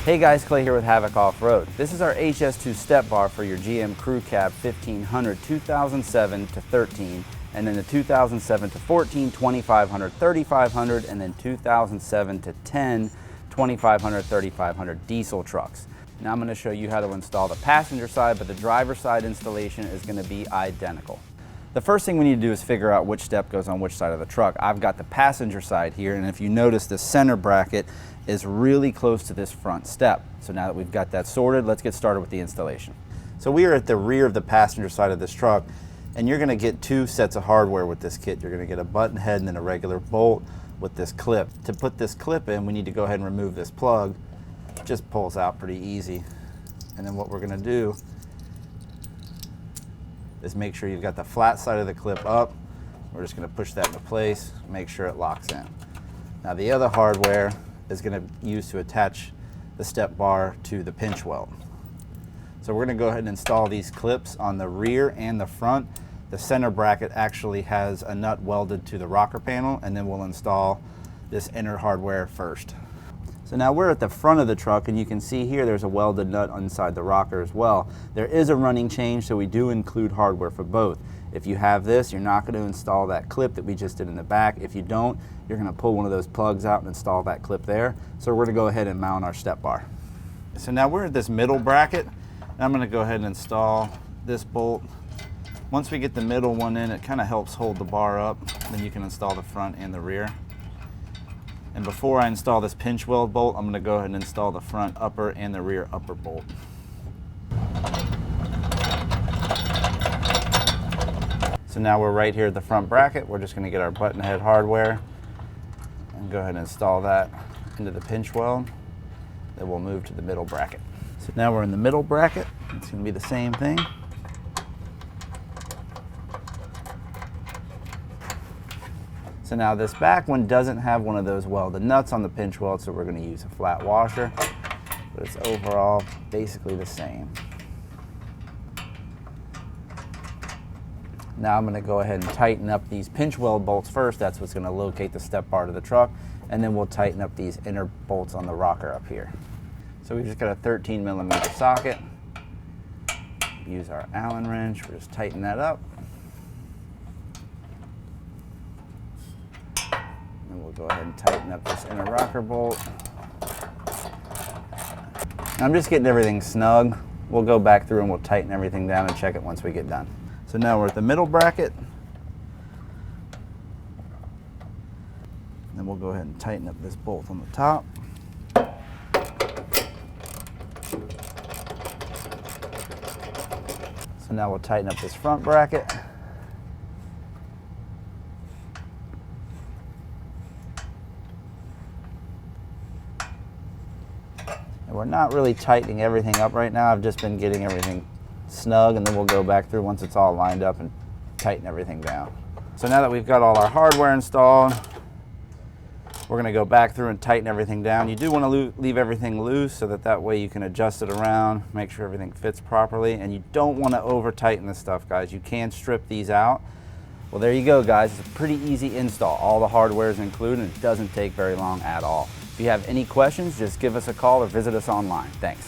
Hey guys, Clay here with Havoc Off-Road. This is our HS2 Step Bar for your GM Crew Cab 1500 2007 to 13, and then the 2007 to 14, 2500, 3500, and then 2007 to 10, 2500, 3500 diesel trucks. Now I'm going to show you how to install the passenger side, but the driver side installation is going to be identical. The first thing we need to do is figure out which step goes on which side of the truck. I've got the passenger side here, and if you notice, the center bracket is really close to this front step. So now that we've got that sorted, let's get started with the installation. So we are at the rear of the passenger side of this truck, and you're gonna get two sets of hardware with this kit. You're gonna get a button head and then a regular bolt with this clip. To put this clip in, we need to go ahead and remove this plug. It just pulls out pretty easy. And then what we're gonna do is make sure you've got the flat side of the clip up. We're just gonna push that into place, make sure it locks in. Now the other hardware is gonna use to attach the step bar to the pinch weld. So we're gonna go ahead and install these clips on the rear and the front. The center bracket actually has a nut welded to the rocker panel, and then we'll install this inner hardware first. So now we're at the front of the truck, and you can see here there's a welded nut inside the rocker as well. There is a running change, so we do include hardware for both. If you have this, you're not going to install that clip that we just did in the back. If you don't, you're going to pull one of those plugs out and install that clip there. So we're going to go ahead and mount our step bar. So now we're at this middle bracket, and I'm going to go ahead and install this bolt. Once we get the middle one in, it kind of helps hold the bar up. Then you can install the front and the rear. And before I install this pinch weld bolt, I'm going to go ahead and install the front upper and the rear upper bolt. So now we're right here at the front bracket. We're just going to get our button head hardware and go ahead and install that into the pinch weld. Then we'll move to the middle bracket. So now we're in the middle bracket. It's going to be the same thing. So now this back one doesn't have one of those welded nuts on the pinch weld, so we're going to use a flat washer, but it's overall basically the same. Now I'm going to go ahead and tighten up these pinch weld bolts first. That's what's going to locate the step bar to the truck, and then we'll tighten up these inner bolts on the rocker up here. So we've just got a 13mm socket. Use our Allen wrench. We'll just tighten that up. And we'll go ahead and tighten up this inner rocker bolt. I'm just getting everything snug. We'll go back through and we'll tighten everything down and check it once we get done. So now we're at the middle bracket. Then we'll go ahead and tighten up this bolt on the top. So now we'll tighten up this front bracket. And we're not really tightening everything up right now. I've just been getting everything snug, and then we'll go back through once it's all lined up and tighten everything down. So now that we've got all our hardware installed, we're going to go back through and tighten everything down. You do want to leave everything loose so that way you can adjust it around, make sure everything fits properly, and you don't want to over tighten this stuff, guys. You can strip these out. Well, there you go, guys. It's a pretty easy install. All the hardware is included, and it doesn't take very long at all. If you have any questions, just give us a call or visit us online. Thanks.